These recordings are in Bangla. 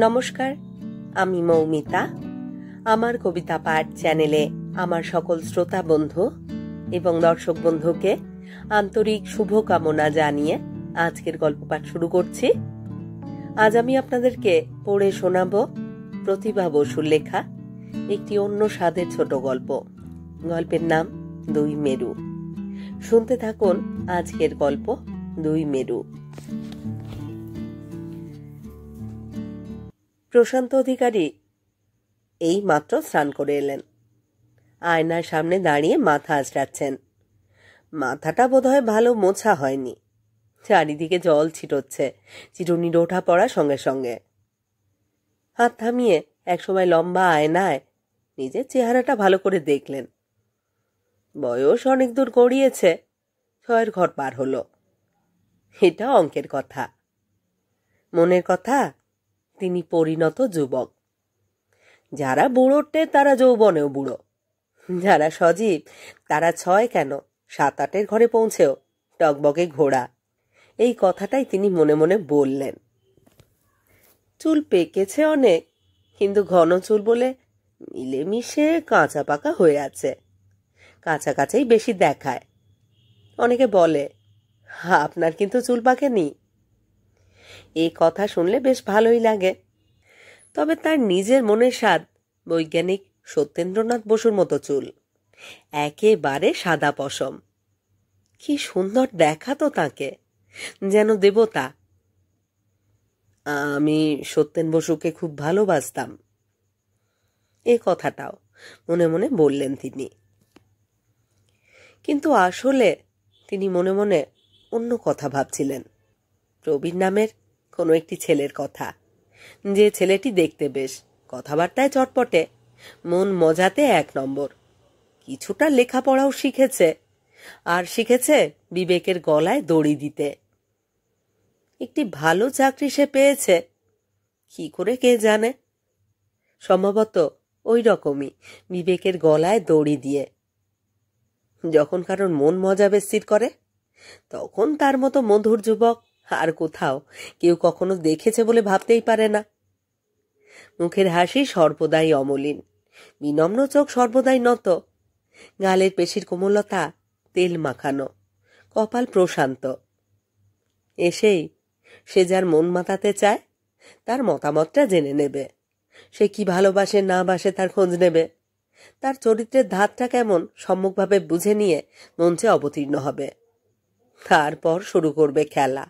নমস্কার, আমি মৌমিতা। আমার কবিতা পাঠ চ্যানেলে আমার সকল শ্রোতা বন্ধু এবং দর্শক বন্ধুকে আন্তরিক শুভকামনা জানিয়ে আজকের গল্প পাঠ শুরু করছি। আজ আমি আপনাদেরকে পড়ে শোনাব প্রতিভা বসুর লেখা একটি অন্য স্বাদের ছোট গল্প। গল্পের নাম দুই মেরু। শুনতে থাকুন আজকের গল্প দুই মেরু। প্রশান্ত অধিকারী এই মাত্র স্নান করে এলেন। আয়নার সামনে দাঁড়িয়ে মাথা আঁচড়াচ্ছেন। মাথাটা বোধহয় ভালো মোছা হয়নি, চারিদিকে জল ছিটচ্ছে চিরুনির ওঠা পড়া সঙ্গে সঙ্গে। হাত থামিয়ে একসময় লম্বা আয়নায় নিজের চেহারাটা ভালো করে দেখলেন। বয়স অনেক দূর গড়িয়েছে, 6 ঘর পার হলো। এটা অঙ্কের কথা। মনের কথা, তিনি পরিণত যুবক। যারা বুড়োটে তারা যৌবনেও বুড়ো, যারা সজীব তারা 6 কেন 7-8 ঘরে পৌঁছেও টকবকে ঘোড়া। এই কথাটাই তিনি মনে মনে বললেন। চুল পেকেছে অনেক, কিন্তু ঘন চুল বলে মিলেমিশে কাঁচা পাকা হয়ে আছে। কাঁচা কাঁচাই বেশি দেখায়। অনেকে বলে, আপনার কিন্তু চুল পাকেনি। এই কথা শুনলে বেশ ভালোই লাগে। তবে তার নিজের মনের স্বাদ বৈজ্ঞানিক সত্যেন্দ্রনাথ বসুর মতো চুল, একেবারে সাদা পশম। কি সুন্দর দেখাতো তাকে, যেন দেবতা। আমি সত্যেন বসুকে খুব ভালোবাসতাম, এ কথাটাও মনে মনে বললেন তিনি। কিন্তু আসলে তিনি মনে মনে অন্য কথা ভাবছিলেন। প্রবীর নামের কোনো একটি ছেলের কথা, যে ছেলেটি দেখতে বেশ, কথাবার্তায় চটপটে, মন মজাতে 1 নম্বর। কিছুটা লেখাপড়াও শিখেছে, আর শিখেছে বিবেকের গলায় দড়ি দিতে। একটি ভালো চাকরি সে পেয়েছে, কি করে কে জানে। সম্ভবত ওই রকমই, বিবেকের গলায় দড়ি দিয়ে। যখন কারণ মন মজাবে স্থির করে, তখন তার মতো মধুর যুবক আর কোথাও কেউ কখনো দেখেছে বলে ভাবতেই পারে না। মুখের হাসি সর্বদাই অমলিন, বিনম্র চোখ সর্বদাই নত, গালের পেশির কোমলতা তেল মাখানো, কপাল প্রশান্ত। এসেই সে যার মন মাতাতে চায় তার মতামতটা জেনে নেবে। সে কি ভালোবাসে না বাসে তার খোঁজ নেবে। তার চরিত্রের ধাতটা কেমন সম্মুখভাবে বুঝে নিয়ে মঞ্চে অবতীর্ণ হবে। তারপর শুরু করবে খেলা।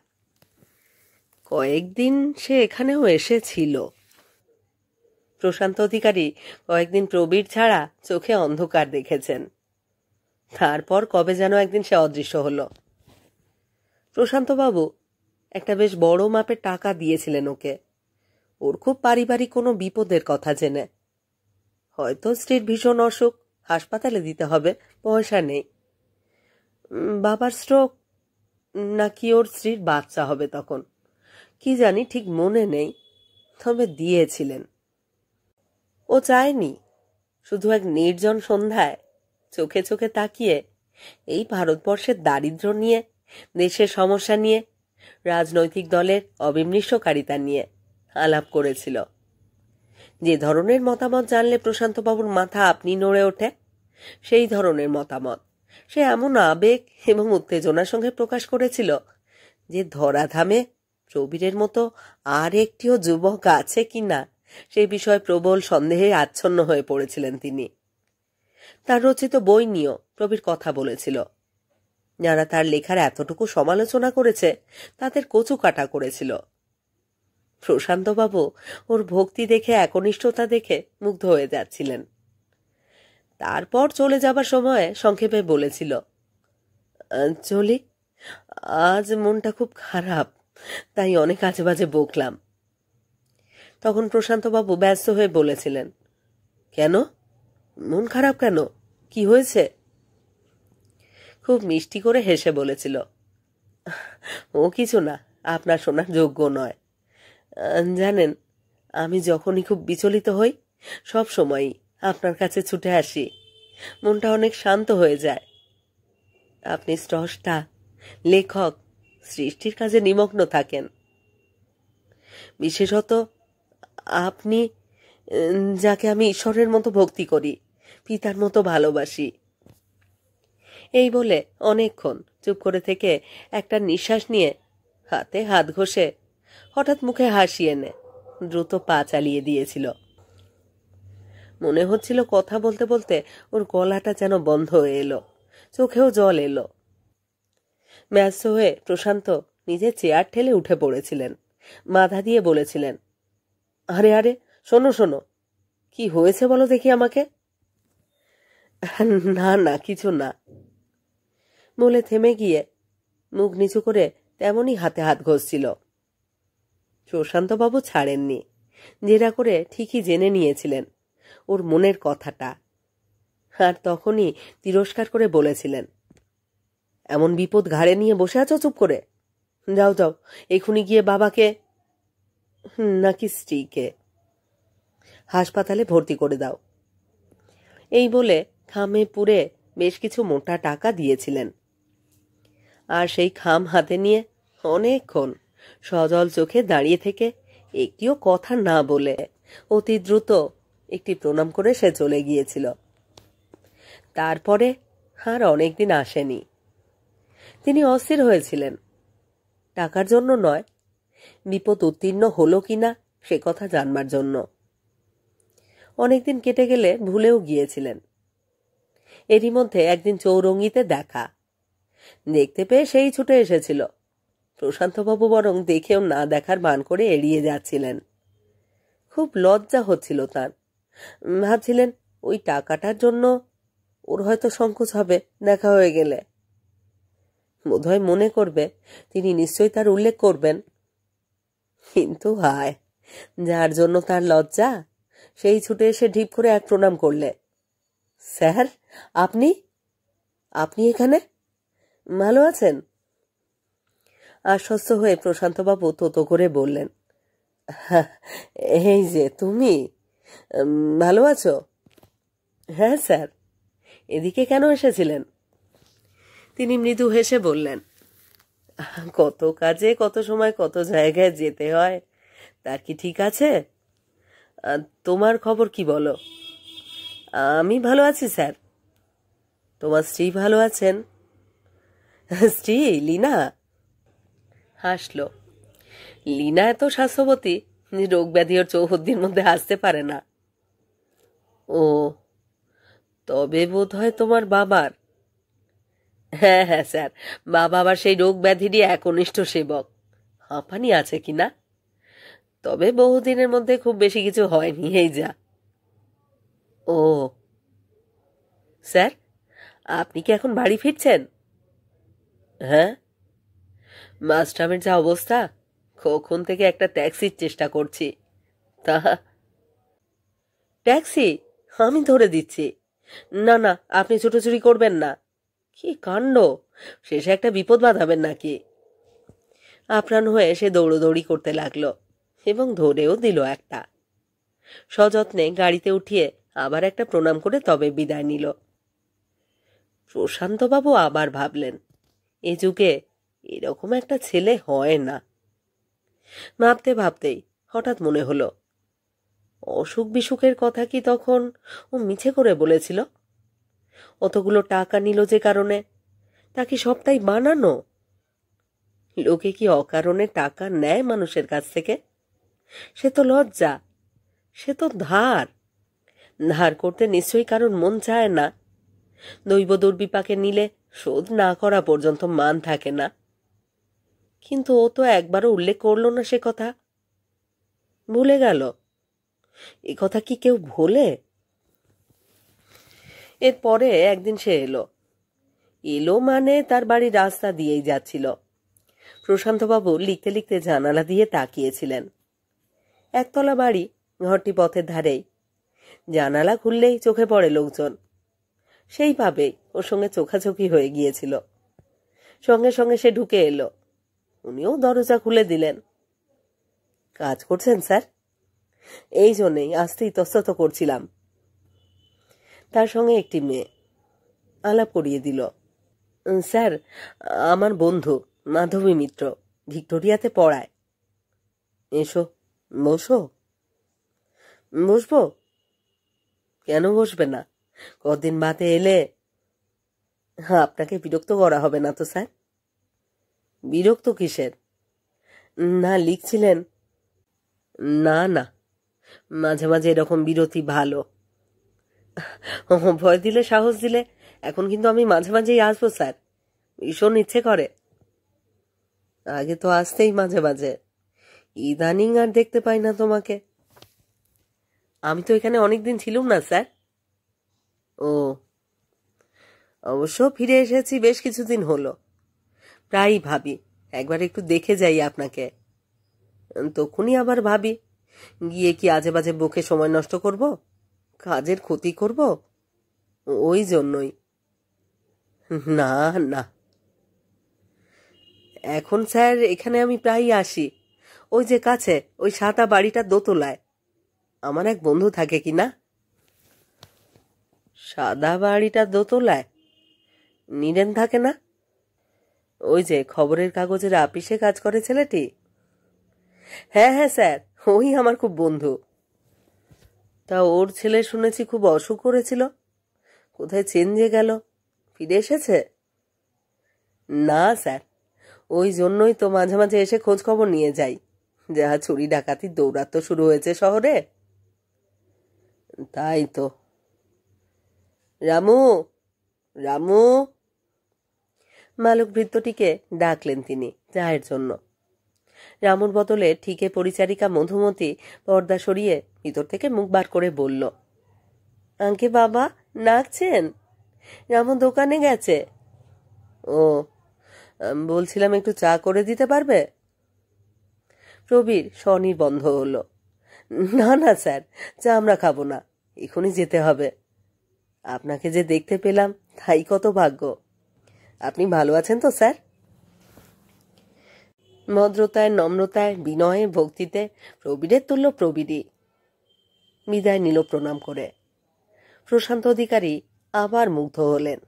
কয়েকদিন সে এখানেও এসেছিল। প্রশান্ত অধিকারী কয়েকদিন প্রবীর ছাড়া চোখে অন্ধকার দেখেছেন। তারপর কবে যেন একদিন সে অদৃশ্য হল। প্রশান্তবাবু একটা বেশ বড় মাপের টাকা দিয়েছিলেন ওকে, ওর খুব পারিবারিক কোনো বিপদের কথা জেনে। হয়তো স্ত্রীর ভীষণ অসুখ, হাসপাতালে দিতে হবে, পয়সা নেই। বাবার স্ট্রোক, নাকি ওর স্ত্রীর বাচ্চা হবে তখন, কি জানি ঠিক মনে নেই, তবে দিয়েছিলেন। ও চায়নি শুধু এক নির্জন সন্ধ্যায় চোখে চোখে তাকিয়ে এই ভারতবর্ষের দারিদ্র্য নিয়ে, দেশের সমস্যা নিয়ে, রাজনৈতিক দলের অবিমৃষ্যকারিতা নিয়ে আলাপ করেছিল। যে ধরনের মতামত জানলে প্রশান্তবাবুর মাথা আপনি নড়ে ওঠে, সেই ধরনের মতামত সে এমন আবেগ এবং উত্তেজনার সঙ্গে প্রকাশ করেছিল যে ধরাধামে প্রবীরের মতো আর একটিও যুবক আছে কিনা সেই বিষয়ে প্রবল সন্দেহে আচ্ছন্ন হয়ে পড়েছিলেন তিনি। তার রচিত বই নিয়েও প্রবীর কথা বলেছিল। যারা তার লেখার এতটুকু সমালোচনা করেছে তাদের কচু কাটা করেছিল। প্রশান্তবাবু ওর ভক্তি দেখে, একনিষ্ঠতা দেখে মুগ্ধ হয়ে যাচ্ছিলেন। তারপর চলে যাবার সময় সংক্ষেপে বলেছিল, চলি, আজ মনটা খুব খারাপ, তাই অনেক আজেবাজে বকলাম। তখন প্রশান্তবাবু ব্যস্ত হয়ে বলেছিলেন, কেন মন খারাপ কেন, কি হয়েছে? খুব মিষ্টি করে হেসে বলেছিল, ও কিছু না, আপনার শোনার যোগ্য নয়। জানেন, আমি যখনই খুব বিচলিত হই সব সময়ই আপনার কাছে ছুটে আসি, মনটা অনেক শান্ত হয়ে যায়। আপনি স্রষ্টা, লেখক, সৃষ্টির কাজে নিমগ্ন থাকেন। বিশেষত আপনি যাকে আমি ঈশ্বরের মতো ভক্তি করি, পিতার মতো ভালোবাসি। এই বলে অনেকক্ষণ চুপ করে থেকে একটা নিঃশ্বাস নিয়ে হাতে হাত ঘষে হঠাৎ মুখে হাসি এনে দ্রুত পা চালিয়ে দিয়েছিল। মনে হচ্ছিল কথা বলতে বলতে ওর গলাটা যেন বন্ধ হয়ে এলো, চোখেও জল এলো। ব্যস্ত হয়ে প্রশান্ত নিজের চেয়ার ঠেলে উঠে পড়েছিলেন, বাধা দিয়ে বলেছিলেন, আরে আরে শোনো শোনো, কি হয়েছে বলো দেখি আমাকে। না না, কিছু না বলে থেমে গিয়ে মুখ নিচু করে তেমনই হাতে হাত ঘষছিল। প্রশান্তবাবু ছাড়েননি, জেরা করে ঠিকই জেনে নিয়েছিলেন ওর মনের কথাটা, আর তখনই তিরস্কার করে বলেছিলেন, এমন বিপদ ঘাড়ে নিয়ে বসে আছো চুপ করে, যাও যাও এখুনি গিয়ে বাবাকে নাকি স্ত্রীকে হাসপাতালে ভর্তি করে দাও। এই বলে খামে পুরে বেশ কিছু মোটা টাকা দিয়েছিলেন। আর সেই খাম হাতে নিয়ে অনেকক্ষণ সজল চোখে দাঁড়িয়ে থেকে একটিও কথা না বলে অতি দ্রুত একটি প্রণাম করে সে চলে গিয়েছিল। তারপরে আর অনেকদিন আসেনি। তিনি অস্থির হয়েছিলেন, টাকার জন্য নয়, বিপদ উত্তীর্ণ হলো কিনা সে কথা জানবার জন্য। অনেকদিন কেটে গেলে ভুলেও গিয়েছিলেন। এরই মধ্যে একদিন চৌরঙ্গিতে দেখা, দেখতে পেয়ে সেই ছুটে এসেছিল। প্রশান্তবাবু বরং দেখেও না দেখার ভান করে এড়িয়ে যাচ্ছিলেন। খুব লজ্জা হচ্ছিল তার। ভাবছিলেন ওই টাকাটার জন্য ওর হয়তো সংকোচ হবে দেখা হয়ে গেলে। বোধহয় মনে করবে তিনি নিশ্চয়ই তার উল্লেখ করবেন। কিন্তু হায়, যার জন্য তার লজ্জা সেই ছুটে এসে ঢিপ করে এক প্রণাম করলে। স্যার, আপনি আপনি এখানে ভালো আছেন? আশ্বস্ত হয়ে প্রশান্তবাবু তোতো করে বললেন, এই যে তুমি ভালো আছো? হ্যাঁ স্যার। এদিকে কেন এসেছিলেন? তিনি মৃদু হেসে বললেন, কত কাজে কত সময় কত জায়গায় যেতে হয়, তা কি ঠিক আছে? তোমার খবর কি বলো? আমি ভালো আছি স্যার। তোমার স্ত্রী ভালো আছেন? স্ত্রী লীনা? হাসল। লীনা এত স্বাস্থ্যবতী, রোগ ব্যাধি ওর চৌহদ্দির মধ্যে আসতে পারে না। ও, তবে বোধ হয় তোমার বাবার। হ্যাঁ হ্যাঁ স্যার, বাবা আবার সেই রোগ ব্যাধিরই একনিষ্ঠ সেবক। হাঁপানি আছে কিনা, তবে বহুদিনের মধ্যে খুব বেশি কিছু হয়নি, এই যা। ও স্যার, আপনি কি এখন বাড়ি ফিরছেন? হ্যাঁ। মাস্টামের যা অবস্থা, কখন থেকে একটা ট্যাক্সির চেষ্টা করছি। তা ট্যাক্সি আমি ধরে দিচ্ছি। না না, আপনি ছুটোছুটি করবেন না। কি কাণ্ড, শেষে একটা বিপদ বাঁধাবেন নাকি? আপ্রাণ হয়ে সে দৌড়োদৌড়ি করতে লাগলো এবং ধরেও দিল একটা। সযত্নে গাড়িতে উঠিয়ে আবার একটা প্রণাম করে তবে বিদায় নিল। প্রশান্তবাবু আবার ভাবলেন, এ যুগে এরকম একটা ছেলে হয় না। ভাবতে ভাবতেই হঠাৎ মনে হলো, অসুখ বিসুখের কথা কি তখন ও মিছে করে বলেছিল? অতগুলো টাকা নিল যে কারণে, তা কি সবটাই বানানো? লোকে কি অকারণে টাকা নেয় মানুষের কাছ থেকে? সে তো লজ্জা, সে তো ধার। ধার করতে নিশ্চয়ই কারণ মন চায় না। দৈব দুর্বিপাকে নিলে শোধ না করা পর্যন্ত মান থাকে না। কিন্তু ও তো একবারও উল্লেখ করল না সে কথা। ভুলে গেল। এ কথা কি কেউ ভোলে? এরপরে একদিন সে এলো। এলো মানে তার বাড়ির রাস্তা দিয়েই যাচ্ছিল। প্রশান্তবাবু লিখতে লিখতে জানালা দিয়ে তাকিয়েছিলেন। একতলা বাড়ি, ঘরটি পথের ধারেই। জানালা খুললেই চোখে পড়ে লোকজন। সেইভাবেই ওর সঙ্গে চোখাচোখি হয়ে গিয়েছিল। সঙ্গে সঙ্গে সে ঢুকে এলো। উনিও দরজা খুলে দিলেন। কাজ করছেন স্যার? এই জন্যেই আসতে ইতস্তত করছিলাম। তার সঙ্গে একটি মেয়ে আলাপ করিয়ে দিল। স্যার, আমার বন্ধু মাধবী মিত্র, ভিক্টোরিয়াতে পড়ায়। এসো, বসো। বসবো? কেন বসবে না? কদিন বাদে এলে। আপনাকে বিরক্ত করা হবে না তো স্যার? বিরক্ত কিসের? না, লিখছিলেন? না না, মাঝে মাঝে এরকম বিরতি ভালো। ভয় দিলে সাহস দিলে। এখন কিন্তু আমি মাঝে মাঝেই আসবো স্যার, ভীষণ ইচ্ছে করে। আগে তো আসতেই মাঝে মাঝে, ইদানিং আর দেখতে পাই না তোমাকে। আমি তো এখানে অনেকদিন ছিলুম না স্যার। ও, অবশ্য ফিরে এসেছি বেশ কিছুদিন হলো। প্রায়ই ভাবি একবার একটু দেখে যাই আপনাকে। তখনই আবার ভাবি গিয়ে কি আজে বাজে বকে সময় নষ্ট করব, কাজের ক্ষতি করব। ওই জন্যই। না না, এখন স্যার এখানে আমি প্রায়ই আসি। ওই যে কাছে ওই সাদা বাড়িটার দোতলায় আমার এক বন্ধু থাকে। কি না? সাদা বাড়িটার দোতলায় নীরেন থাকে না? ওই যে খবরের কাগজের আপিসে কাজ করে ছেলেটি। হ্যাঁ হ্যাঁ স্যার, ওই আমার খুব বন্ধু। তা ওর ছেলে শুনেছি খুব অসুখ করেছিল, কোথায় চেঞ্জে গেল, ফিরে এসেছে? না স্যার, ওই জন্যই তো মাঝে মাঝে এসে খোঁজ খবর নিয়ে যাই। যা চুরি ডাকাতির দৌরাত্ম্য শুরু হয়েছে শহরে। তাই তো। রামু, রামু। বালক ভৃত্যটিকে ডাকলেন তিনি চায়ের জন্য। রামুর বদলে ঠিকে পরিচারিকা মধুমতি পর্দা সরিয়ে ভিতর থেকে মুখ বার করে বলল, আঙ্কে বাবা ডাকছেন? রামু দোকানে গেছে। ও, বলছিলাম একটু চা করে দিতে পারবে? প্রবীর স্বনির্বন্ধ হলো। না না স্যার, চা আমরা খাবো না, এখনই যেতে হবে। আপনাকে যে দেখতে পেলাম তাই কত ভাগ্য। আপনি ভালো আছেন তো স্যার? ভদ্রতায়, নম্রতায়, বিনয়ে, ভক্তিতে প্রবীরের তুল্য প্রবীরই। বিদায় নিল প্রণাম করে। প্রশান্ত অধিকারী আবার মুগ্ধ হলেন।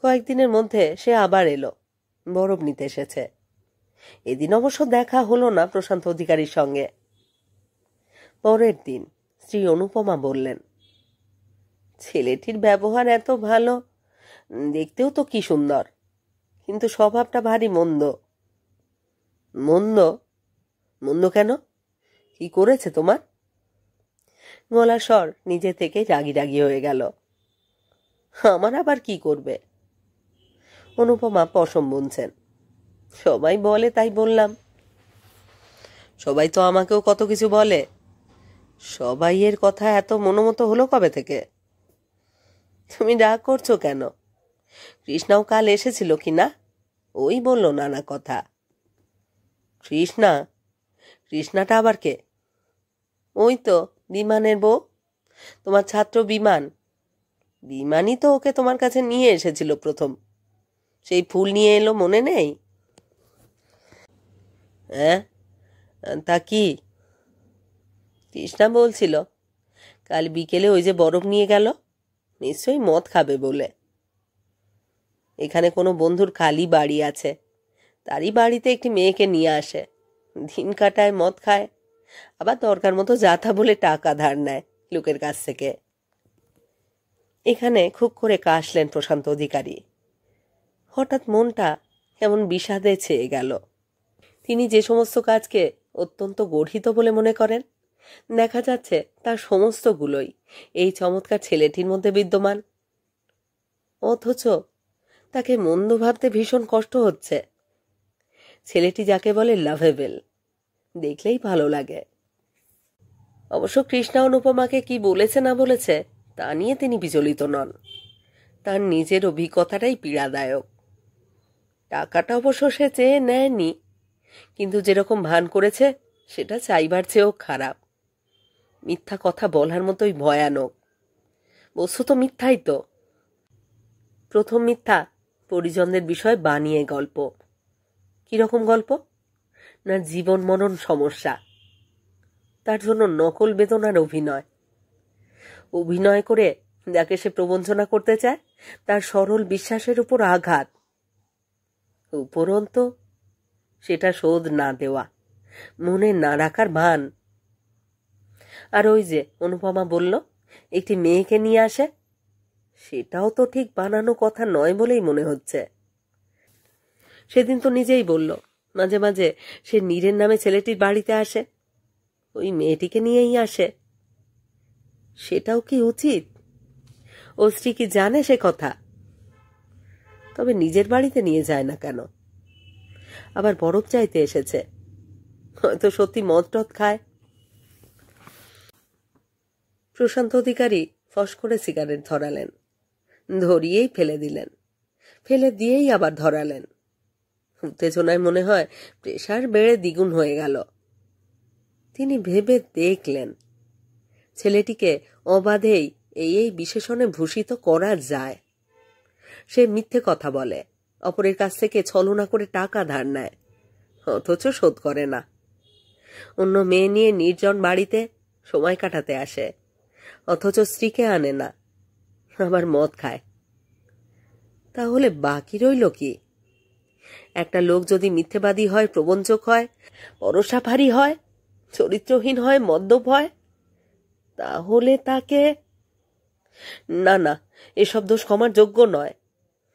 কয়েকদিনের মধ্যে সে আবার এলো, বরফ নিতে এসেছে। এদিন অবশ্য দেখা হলো না প্রশান্ত অধিকারীর সঙ্গে। পরের দিন স্ত্রী অনুপমা বললেন, ছেলেটির ব্যবহার এত ভালো, দেখতেও তো কি সুন্দর, কিন্তু স্বভাবটা ভারী মন্দ। মন্দ? মন্দ কেন? কি করেছে তোমার? গলার স্বর নিজে থেকে রাগি রাগি হয়ে গেল। আমার আবার কি করবে? অনুপমা পশম বুনছেন। সবাই বলে তাই বললাম। সবাই তো আমাকেও কত কিছু বলে। সবাই এর কথা এত মনোমতো হলো কবে থেকে? তুমি রাগ করছো কেন? কৃষ্ণাও কাল এসেছিল কি না? ওই বলল নানা কথা। কৃষ্ণা? কৃষ্ণাটা আবার কে? ওই তো বিমানের বউ, তোমার ছাত্র বিমান। বিমানই তো ওকে তোমার কাছে নিয়ে এসেছিল প্রথম। সেই ফুল নিয়ে এলো, মনে নেই? হ্যাঁ, তা কি? কৃষ্ণা বলছিল কাল বিকেলে ওই যে বরফ নিয়ে গেল, নিশ্চয়ই মদ খাবে বলে। এখানে কোনো বন্ধুর খালি বাড়ি আছে, তারই বাড়িতে একটি মেয়েকে নিয়ে আসে, দিন কাটায়, মদ খায়, আবার দরকার মতো যাতা বলে টাকা ধার নেয় লোকের কাছ থেকে। এখানে খুব করে কাশলেন প্রশান্ত অধিকারী। হঠাৎ মনটা কেমন বিষাদে ছেয়ে গেল। তিনি যে সমস্ত কাজকে অত্যন্ত গর্হিত বলে মনে করেন, দেখা যাচ্ছে তার সমস্তগুলোই এই চমৎকার ছেলেটির মধ্যে বিদ্যমান। অথচ তাকে মন্দ ভাবতে ভীষণ কষ্ট হচ্ছে। ছেলেটি যাকে বলে লাভেবল, দেখলেই ভালো লাগে। অবশ্য কৃষ্ণা অনুপমাকে কি বলেছে না বলেছে তা নিয়ে তিনি বিচলিত নন। তার নিজের অভিজ্ঞতাটাই পীড়াদায়ক। টাকাটা অবশ্য সে চেয়ে নেয়নি, কিন্তু যেরকম ভান করেছে সেটা চাইবার চেয়েও খারাপ। মিথ্যা কথা বলার মতোই ভয়ানক। বস্তুত মিথ্যাই তো। প্রথম মিথ্যা পরিজনদের বিষয়ে বানিয়ে গল্প। কিরকম গল্প? না জীবন মরণ সমস্যা, তার জন্য নকল বেদনার অভিনয়। অভিনয় করে যাকে সে প্রবঞ্চনা করতে চায় তার সরল বিশ্বাসের উপর আঘাত। উপরন্তু সেটা শোধ না দেওয়া, মনে না রাখার ভান। আর ওই যে অনুপমা বলল একটি মেয়েকে নিয়ে আসে, সেটাও তো ঠিক বানানো কথা নয় বলেই মনে হচ্ছে। সেদিন তো নিজেই বলল মাঝে মাঝে সে নীরের নামে ছেলেটির বাড়িতে আসে, ওই মেয়েটিকে নিয়েই আসে। সেটাও কি উচিত? ও স্ত্রী কি জানে সে কথা? তবে নিজের বাড়িতে নিয়ে যায় না কেন? আবার বরফ চাইতে এসেছে, হয়তো সত্যি মদ টদ খায়। প্রশান্ত অধিকারী ফস করে সিগারেট ধরালেন, ধরিয়েই ফেলে দিলেন, ফেলে দিয়েই আবার ধরালেন। উত্তেজনায় মনে হয় প্রেসার বেড়ে দ্বিগুণ হয়ে গেল। তিনি ভেবে দেখলেন ছেলেটিকে অবাধেই এই বিশেষণে ভূষিত করা যায়। সে মিথ্যে কথা বলে, অপরের কাছ থেকে ছলনা করে টাকা ধার নেয়, অথচ শোধ করে না। অন্য মেয়ে নিয়ে নির্জন বাড়িতে সময় কাটাতে আসে, অথচ স্ত্রীকে আনে না, আবার মদ খায়। তাহলে বাকি রইল কি? একটা লোক যদি মিথ্যেবাদী হয়, প্রবঞ্চক হয়, পরশাভারী হয়, চরিত্রহীন হয়, মদ্যপ হয়, তাহলে তাকে না না, এসব দোষ ক্ষমার যোগ্য নয়।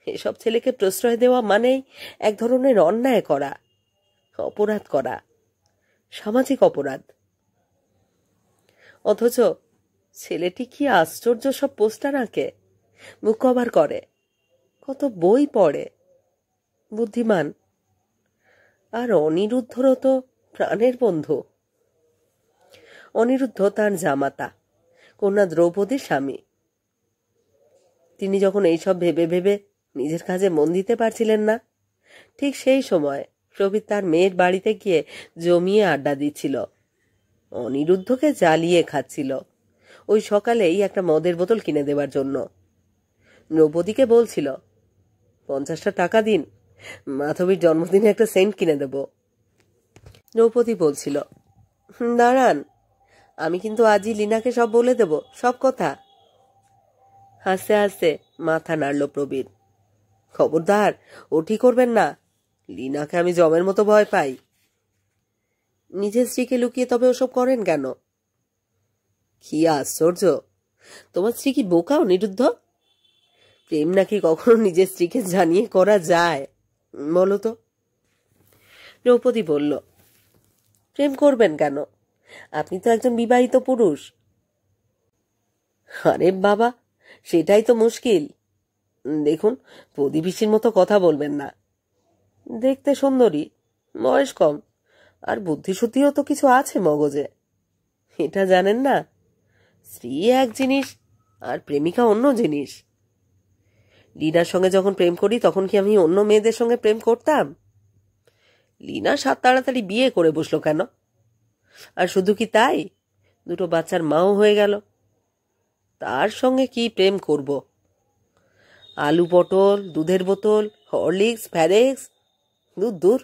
এসব ছেলেকে প্রশ্রয় দেওয়া মানেই এক ধরনের অন্যায় করা, অপরাধ করা, সামাজিক অপরাধ। অথচ ছেলেটি কি আশ্চর্য সব পোস্টার আঁকে, মুখ কভার করে, কত বই পড়ে, বুদ্ধিমান। আর অনিরুদ্ধরও তো প্রাণের বন্ধু। অনিরুদ্ধ তার জামাতা, কন্যা দ্রৌপদীর স্বামী। তিনি যখন এইসব ভেবে ভেবে নিজের কাজে মন দিতে পারছিলেন না, ঠিক সেই সময় প্রবীর তার মেয়ের বাড়িতে গিয়ে জমিয়ে আড্ডা দিচ্ছিল, অনিরুদ্ধকে জ্বালিয়ে খাচ্ছিল ওই সকালেই একটা মদের বোতল কিনে দেবার জন্য। দ্রৌপদীকে বলছিল 50টা টাকা দিন, মাধবীর জন্মদিনে একটা সেন্ট কিনে দেব। দ্রৌপদী বলছিল, দাঁড়ান, আমি কিন্তু আজই লীনাকে সব বলে দেব, সব কথা। হাসতে হাসতে মাথা নাড়ল প্রবীর। খবরদার, ও ঠিক করবেন না, লীনাকে আমি জমের মতো ভয় পাই। নিজের স্ত্রীকে লুকিয়ে তবে ওসব করেন কেন? কি আশ্চর্য, তোমার স্ত্রী কি বোকা অনিরুদ্ধ? প্রেম নাকি কখনো নিজের স্ত্রীকে জানিয়ে করা যায় বলো তো? দ্রৌপদী বলল, প্রেম করবেন কেন? আপনি তো একজন বিবাহিত পুরুষ। আরে বাবা, সেটাই তো মুশকিল। দেখুন, প্রতিবেশীর মতো কথা বলবেন না। দেখতে সুন্দরী, বয়স কম, আর বুদ্ধিশুদ্ধিও তো কিছু আছে মগজে। এটা জানেন না? স্ত্রী এক জিনিস আর প্রেমিকা অন্য জিনিস। লীনার সঙ্গে যখন প্রেম করি তখন কি আমি অন্য মেয়েদের সঙ্গে প্রেম করতাম? লীনা সাত তাড়াতাড়ি বিয়ে করে বসলো কেন? আর শুধু কি তাই, দুটো বাচ্চার মাও হয়ে গেল। তার সঙ্গে কি প্রেম করব? আলু পটল, দুধের বোতল, হরলিক্স, ফ্যারেক্স, দূর দূর।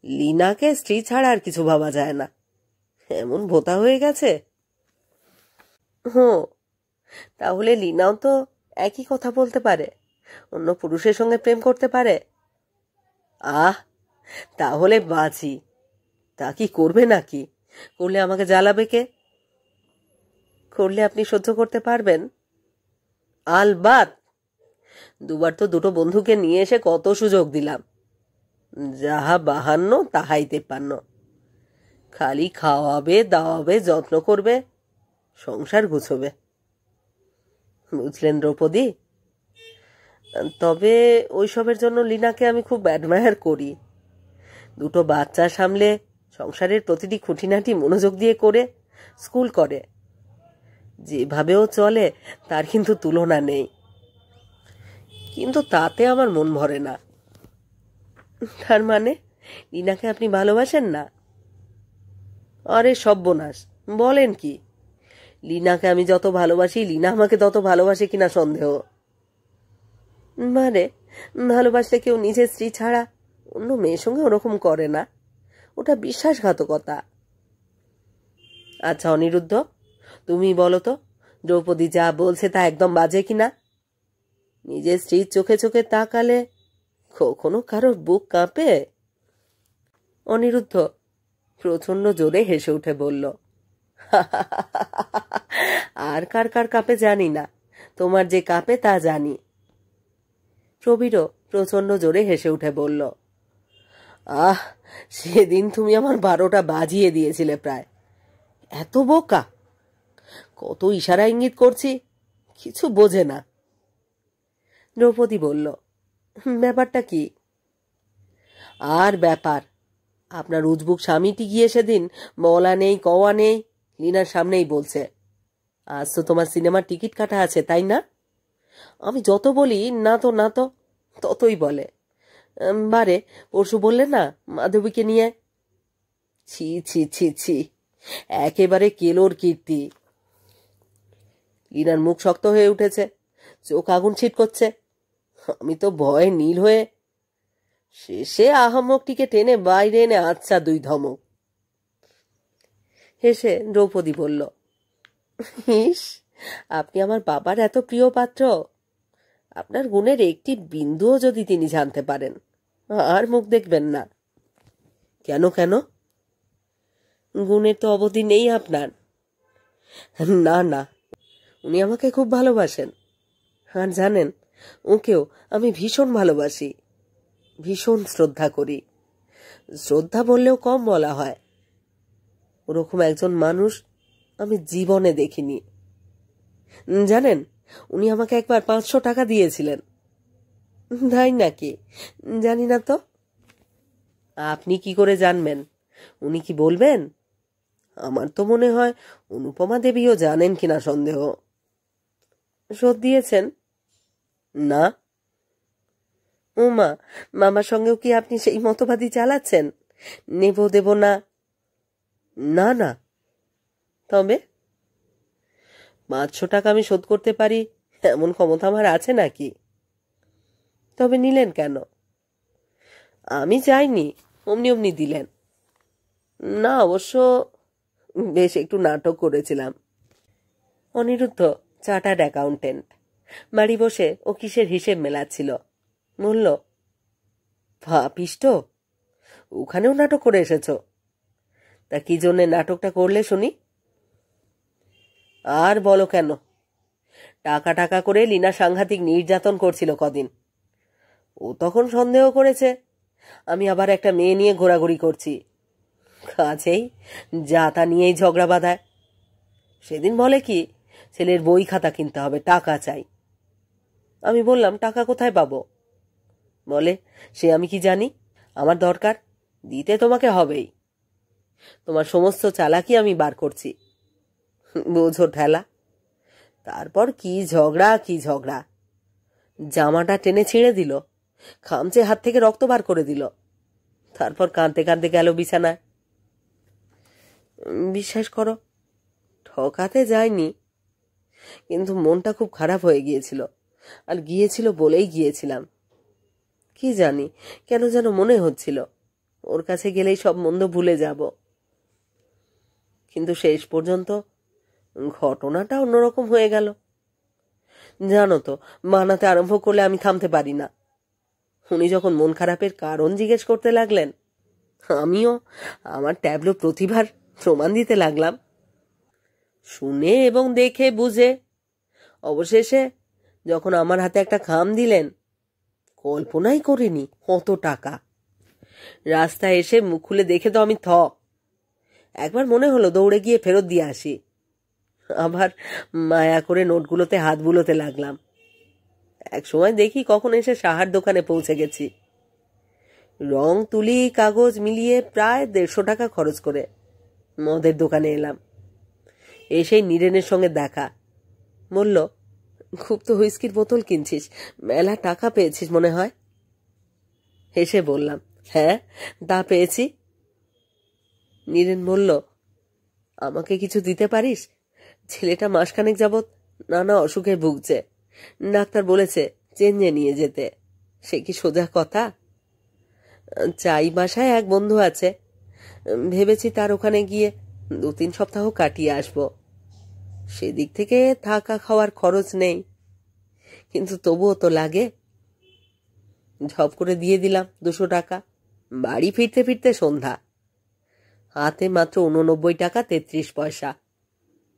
লীনাকে স্ত্রী ছাড়া আর কিছু ভাবা যায় না, এমন ভোতা হয়ে গেছে। তাহলে লীনাও তো একই কথা বলতে পারে, অন্য পুরুষের সঙ্গে প্রেম করতে পারে। আহ, তাহলে বাঁচি। তা কি করবে নাকি? করলে আমাকে জ্বালাবে কে? করলে আপনি সহ্য করতে পারবেন? আলবাত। দুবার তো দুটো বন্ধুকে নিয়ে এসে কত সুযোগ দিলাম, যাহা বাহান্ন তাহাই 53। খালি খাওয়াবে, দাওয়াবে, যত্ন করবে, সংসার গুছবে। বুঝলেন দ্রৌপদী? তবে ওইসবের জন্য লীনাকে আমি খুব অ্যাডমায়ার করি। দুটো বাচ্চা সামলে, সংসারের প্রতিটি খুঁটিনাটি মনোযোগ দিয়ে করে, স্কুল করে, যেভাবেও চলে তার কিন্তু তুলনা নেই। কিন্তু তাতে আমার মন ভরে না। তার মানে লীনাকে আপনি ভালোবাসেন না? আরে সর্বনাশ, বলেন কি? লীনাকে আমি যত ভালোবাসি, লীনা আমাকে তত ভালোবাসে কিনা সন্দেহ। মানে ভালোবাসলে কেউ নিজের স্ত্রী ছাড়া অন্য মেয়ের সঙ্গে ওরকম করে না, ওটা বিশ্বাসঘাতকতা। আচ্ছা অনিরুদ্ধ, তুমি বলো তো, দ্রৌপদী যা বলছে তা একদম বাজে কিনা? নিজের স্ত্রীর চোখে চোখে তাকালে কখনো কারোর বুক কাঁপে? অনিরুদ্ধ প্রচন্ড জোরে হেসে উঠে বলল, আর কার কার কাপে জানি না, তোমার যে কাপে তা জানি। প্রবীরও প্রচন্ড জোরে হেসে উঠে বলল, আহ, সেদিন তুমি আমার 12টা বাজিয়ে দিয়েছিলে প্রায়। এত বোকা! কত ইশারা ইঙ্গিত করছি, কিছু বোঝে না। দ্রৌপদী বলল, ব্যাপারটা কি? আর ব্যাপার, আপনার উজবুক স্বামীটি গিয়ে সেদিন বলা নেই কওয়া নেই লীনার সামনেই বলছে, আজ তো তোমার সিনেমার টিকিট কাটা আছে, তাই না? আমি যত বলি না তো না তো, ততই বলে, বারে পরশু বললে না মাধবীকে নিয়ে। ছি ছি ছি ছি, একেবারে কেলোর কীর্তি। লীনার মুখ শক্ত হয়ে উঠেছে, চোখ আগুন ছিটকচ্ছে। আমি তো ভয়ে নীল হয়ে শেষে আহাম্মকটিকে টেনে বাইরে এনে আচ্ছা 2 ধমক। হেসে দ্রৌপদী বলল, ইস, আপনি আমার বাবার এত প্রিয় পাত্র, আপনার গুণের একটি বিন্দুও যদি তিনি জানতে পারেন, আর মুখ দেখবেন না। কেন কেন? গুণের তো অবধি নেই আপনার। না না, উনি আমাকে খুব ভালোবাসেন, আর জানেন, ওকেও আমি ভীষণ ভালোবাসি, ভীষণ শ্রদ্ধা করি। শ্রদ্ধা বললেও কম বলা হয়। ওরকম একজন মানুষ আমি জীবনে দেখিনি। জানেন, উনি আমাকে একবার 500 টাকা দিয়েছিলেন। তাই নাকি? জানি না তো। আপনি কি করে জানবেন? উনি কি বলবেন? আমার তো মনে হয় অনুপমা দেবীও জানেন কিনা সন্দেহ। শোধ দিয়েছেন? না। ওমা, মামার সঙ্গেও কি আপনি সেই মতবাদী চালাচ্ছেন? নেব দেব না? না না। তবে 500 টাকা আমি শোধ করতে পারি এমন ক্ষমতা আমার আছে নাকি? তবে নিলেন কেন? আমি চাইনি, অমনি অমনি দিলেন। না, অবশ্য বেশ একটু নাটক করেছিলাম। অনিরুদ্ধ চার্টার্ড অ্যাকাউন্টেন্ট, বাড়ি বসে ও কিসের হিসেব মেলাচ্ছিল। বলল, ভাবিষ্ট, ওখানেও নাটক করে এসেছ? তা কি জন্যে নাটকটা করলে শুনি? আর বলো কেন, টাকা টাকা করে লীনা সাংঘাতিক নির্যাতন করছিল কদিন। ও তখন সন্দেহ করেছে আমি আবার একটা মেয়ে নিয়ে ঘোরাঘুরি করছি, কাছেই যা তা নিয়েই ঝগড়া বাঁধায়। সেদিন বলে কি, ছেলের বই খাতা কিনতে হবে, টাকা চাই। আমি বললাম, টাকা কোথায় পাবো? বলে, সে আমি কি জানি, আমার দরকার, দিতে তোমাকে হবেই। তোমার সমস্ত চালাকি আমি বার করছি, বোঝো ঠেলা। তারপর কি ঝগড়া কি ঝগড়া, জামাটা টেনে ছিঁড়ে দিল, খামচে হাত থেকে রক্ত বার করে দিল, তারপর কাঁদতে কাঁদতে গেল বিছানায়। বিশ্বাস করো, ঠকাতে যায়নি, কিন্তু মনটা খুব খারাপ হয়ে গিয়েছিল, আর গিয়েছিল বলেই গিয়েছিলাম। কি জানি কেন যেন মনে হচ্ছিল ওর কাছে গেলেই সব মন্দ ভুলে যাব। কিন্তু শেষ পর্যন্ত ঘটনাটা অন্যরকম হয়ে গেল। জানো তো, বানাতে আরম্ভ করলে আমি থামতে পারি না। উনি যখন মন খারাপের কারণ জিজ্ঞেস করতে লাগলেন, আমিও আমার ট্যাবলো প্রতিভার প্রমাণ দিতে লাগলাম, শুনে এবং দেখে বুঝে। অবশেষে যখন আমার হাতে একটা খাম দিলেন, কল্পনাই করিনি কত টাকা। রাস্তায় এসে মুখ খুলে দেখে তো আমি থ। একবার মনে হলো দৌড়ে গিয়ে ফেরত দিয়ে আসি, আবার মায়া করে নোটগুলোতে হাত বুলোতে লাগলাম। এক সময় দেখি কখন এসে সাহার দোকানে পৌঁছে গেছি। রং তুলি কাগজ মিলিয়ে প্রায় 150 টাকা খরচ করে মদের দোকানে এলাম। এসেই নীরেনের সঙ্গে দেখা। বলল, খুব তো হুইস্কির বোতল কিনছিস, মেলা টাকা পেয়েছিস মনে হয়। হেসে বললাম, হ্যাঁ, তা পেয়েছি। নীরেন বলল, আমাকে কিছু দিতে পারিস? ছেলেটা মাসখানেক যাবৎ নানা অসুখে ভুগছে, ডাক্তার বলেছে চেঞ্জে নিয়ে যেতে। সে কি সোজা কথা? চাই বাসায় এক বন্ধু আছে, ভেবেছি তার ওখানে গিয়ে 2-3 সপ্তাহ কাটিয়ে আসব। সেদিক থেকে থাকা খাওয়ার খরচ নেই, কিন্তু তবুও তো লাগে। ঝপ করে দিয়ে দিলাম 200 টাকা। বাড়ি ফিরতে ফিরতে সন্ধ্যা, হাতে মাত্র 89 টাকা 33 পয়সা।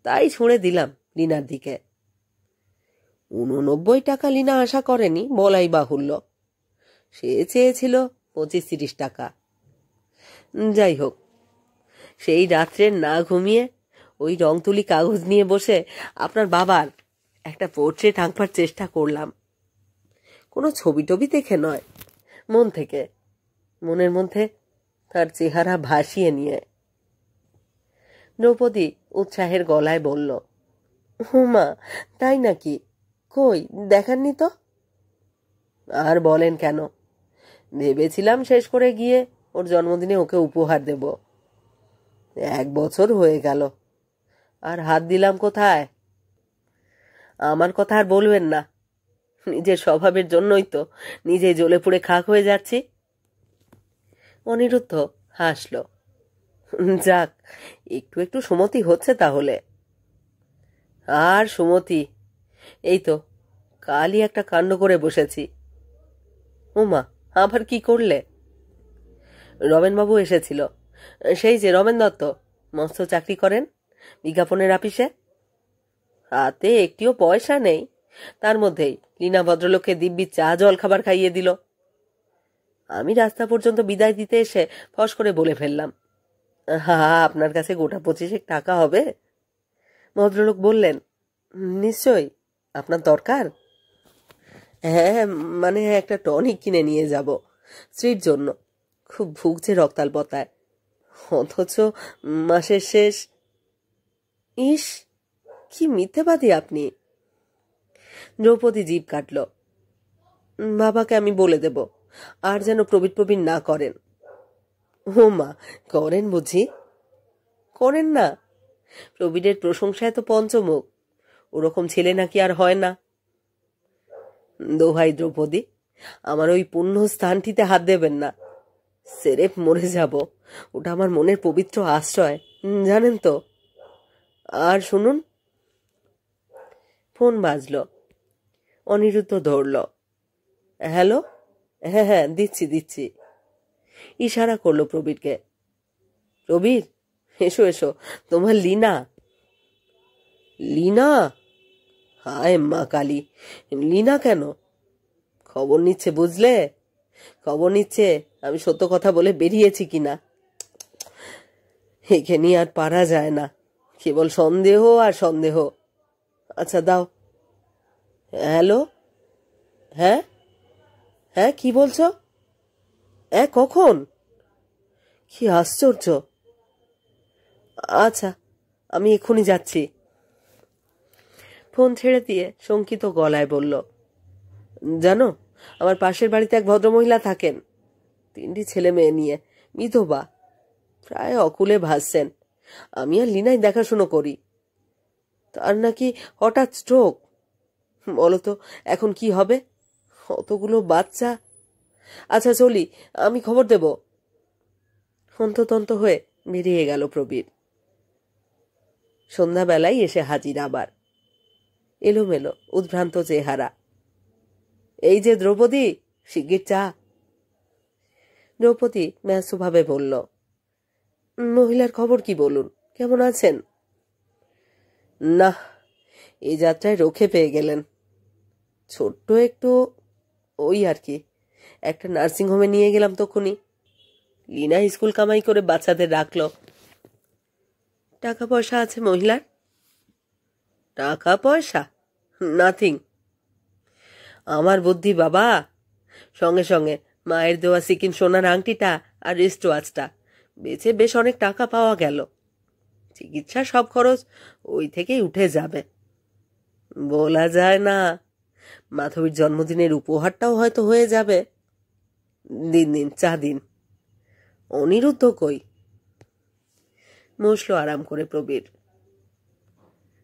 তাই ছুঁড়ে দিলাম লিনার দিকে। 89 টাকা লিনা আশা করেনি বলাই বাহুল্য। সে চেয়েছিল 25-30 টাকা। যাই হোক, সেই রাত্রে না ঘুমিয়ে ওই রং তুলি কাগজ নিয়ে বসে আপনার বাবার একটা পোর্ট্রেট আঁকবার চেষ্টা করলাম। কোনো ছবি টবি দেখে নয়, মন থেকে, মনের মধ্যে তার চেহারা ভাসিয়ে নিয়ে। দ্রৌপদী উৎসাহের গলায় বলল, হুমা, তাই নাকি? কই দেখাননি তো। আর বলেন কেন, ভেবেছিলাম শেষ করে গিয়ে ওর জন্মদিনে ওকে উপহার দেব। 1 বছর হয়ে গেল, আর হাত দিলাম কোথায়। আমার কথা আর বলবেন না, নিজের স্বভাবের জন্যই তো নিজেই জ্বলে পুড়ে খাক হয়ে যাচ্ছি। অনিরুদ্ধ হাসল। যাক, একটু একটু সুমতি হচ্ছে তাহলে। আর সুমতি, এই তো কালই একটা কাণ্ড করে বসেছি। উমা, আবার কি করলে? রমেনবাবু এসেছিল, সেই যে রমেন দত্ত, মস্ত চাকরি করেন বিজ্ঞাপনের আপিসে। হাতে একটিও পয়সা নেই, তার মধ্যেই লীনা ভদ্রলোককে দিব্যি চা জল খাবার খাইয়ে দিল। আমি রাস্তা পর্যন্ত বিদায় দিতে এসে ফস করে বলে ফেললাম, হা, আপনার কাছে গোটা 25 টাকা হবে? ভদ্রলোক বললেন, নিশ্চয়ই, আপনার দরকার? হ্যাঁ, মানে একটা টনিক কিনে নিয়ে যাব স্ত্রীর জন্য, খুব ভুগছে রক্তাল্পতায়, অথচ মাসের শেষ। ইস, কি মিথ্যেবাদী আপনি। দ্রৌপদী জিভ কাটল। বাবাকে আমি বলে দেব, আর যেন প্রবীণ না করেন। ও মা, করেন বুঝি? করেন না? প্রবীরের প্রশংসায় তো পঞ্চমুখ, ওরকম ছেলে নাকি আর হয় না। দোহাই দ্রৌপদী, আমার ওই পুণ্য স্থানটিতে হাত দেবেন না, সেরেপ মরে যাব। ওটা আমার মনের পবিত্র আশ্রয়, জানেন তো। আর শুনুন। ফোন বাজল। অনিরুদ্ধ ধরল। হ্যালো, হ্যাঁ হ্যাঁ, দিচ্ছি। ইশারা করলো প্রবীরকে। প্রবীর, এসো এসো, তোমার লীনা। লীনা? হায় মা কালী, লীনা কেন? খবর নিচ্ছে বুঝলে, খবর নিচ্ছে আমি সত্য কথা বলে বেরিয়েছি কিনা। একে নিয়ে আর পারা যায় না, কেবল সন্দেহ আর সন্দেহ। আচ্ছা দাও। হ্যালো, হ্যাঁ হ্যাঁ, কি বলছো? কখন? কি আশ্চর্য। আচ্ছা, আমি এক্ষুনি যাচ্ছি। ফোন ছেড়ে দিয়ে শঙ্কিত গলায় বলল, জানো, আমার পাশের বাড়িতে এক ভদ্রমহিলা থাকেন, 3টি ছেলে মেয়ে নিয়ে, বিধবা, প্রায় অকুলে ভাসছেন। আমি আর লীনাই দেখাশুনো করি। তার নাকি হঠাৎ স্ট্রোক। বলতো এখন কি হবে? অতগুলো বাচ্চা। আচ্ছা চলি, আমি খবর দেব। হন্ততন্ত হয়ে বেরিয়ে গেল প্রবীর। সন্ধ্যাবেলায় এসে হাজির আবার, এলোমেলো উদ্ভ্রান্ত চেহারা। এই যে দ্রৌপদী, শিগগির চা। দ্রৌপদী ব্যস্তভাবে বলল, মহিলার খবর কি বলুন, কেমন আছেন? না, এই যাত্রায় রক্ষে পেয়ে গেলেন। ছোট্ট একটু, ওই আর কি, একটা নার্সিংহোমে নিয়ে গেলাম তখনই। লীনা স্কুল কামাই করে বাচ্চাদের রাখলো। টাকা পয়সা আছে মহিলার? টাকা পয়সা নাথিং। আমার বুদ্ধি বাবা, সঙ্গে সঙ্গে মায়ের দেওয়া সিকিম সোনার আংটিটা আর রিস্ট ওয়াচটা বেচে বেশ অনেক টাকা পাওয়া গেল। চিকিৎসা সব খরচ ওই থেকেই উঠে যাবে। বলা যায় না, মাধবীর জন্মদিনের উপহারটাও হয়তো হয়ে যাবে। দিন চা দিন। অনিরুদ্ধ কই? বসলো আরাম করে প্রবীর।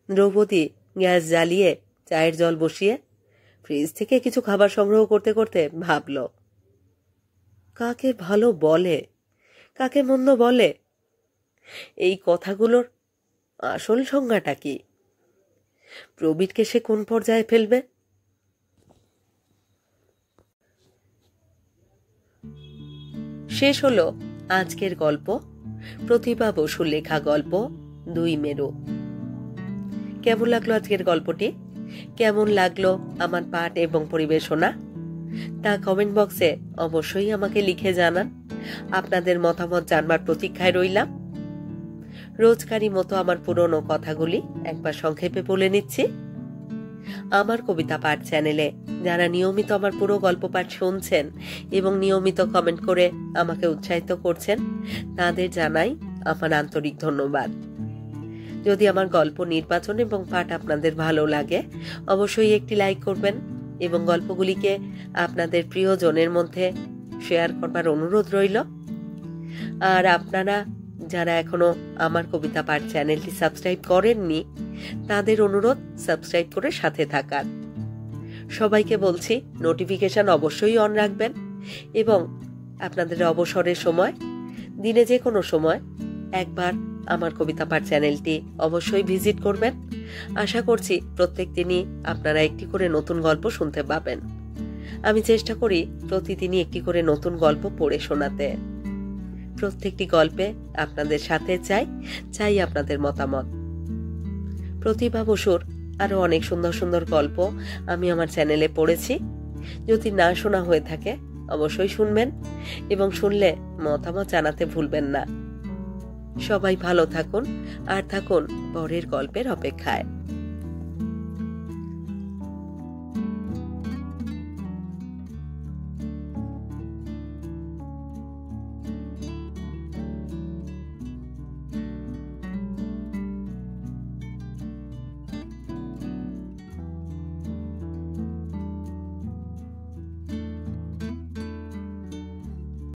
দ্রৌপদী গ্যাস জ্বালিয়ে চায়ের জল বসিয়ে ফ্রিজ থেকে কিছু খাবার সংগ্রহ করতে করতে ভাবল, কাকে ভালো বলে, কাকে মন্দ বলে, এই কথাগুলোর আসল সংজ্ঞাটা কি? প্রবীরকে সে কোন পর্যায়ে ফেলবে? শেষ হলো আজকের গল্প, প্রতিভা বসুর লেখা গল্প 2 মেরু। কেমন লাগলো আজকের গল্পটি? কেমন লাগলো আমার পাঠ এবং পরিবেশনা? তা কমেন্ট বক্সে অবশ্যই আমাকে লিখে জানান। আপনাদের মতামত জানবার প্রতীক্ষায় রইলাম। রোজকারই মতো আমার পুরনো কথাগুলি একবার সংক্ষেপে বলে নিচ্ছি। আমার কবিতা পাঠ চ্যানেলে যারা নিয়মিত আমার পুরো গল্প পাঠ শুনছেন এবং নিয়মিত কমেন্ট করে আমাকে উৎসাহিত করছেন, তাদের জানাই আমার আন্তরিক ধন্যবাদ। যদি আমার গল্প নির্বাচন এবং পাঠ আপনাদের ভালো লাগে, অবশ্যই একটি লাইক করবেন এবং গল্পগুলিকে আপনাদের প্রিয়জনের মধ্যে শেয়ার করবার অনুরোধ রইল। আর আপনারা যারা এখনো আমার কবিতা পাঠ চ্যানেলটি সাবস্ক্রাইব করেননি, তাদের অনুরোধ সাবস্ক্রাইব করে সাথে থাকার। সবাইকে বলছি নোটিফিকেশন অবশ্যই অন রাখবেন এবং আপনাদের অবসরের সময়, দিনে যে কোনো সময় একবার আমার কবিতা পাঠ চ্যানেলটি অবশ্যই ভিজিট করবেন। আশা করছি প্রত্যেক দিনই আপনারা একটি করে নতুন গল্প শুনতে পাবেন। আমি চেষ্টা করি প্রতিদিনই একটি করে নতুন গল্প পড়ে শোনাতে। প্রত্যেকটি গল্পে আপনাদের সাথে চাই আপনাদের মতামত। প্রতিভা বসুর আরো অনেক সুন্দর সুন্দর গল্প আমি আমার চ্যানেলে পড়েছি। যদি না শোনা হয়ে থাকে অবশ্যই শুনবেন এবং শুনলে মতামত জানাতে ভুলবেন না। সবাই ভালো থাকুন আর থাকুন পরের গল্পের অপেক্ষায়।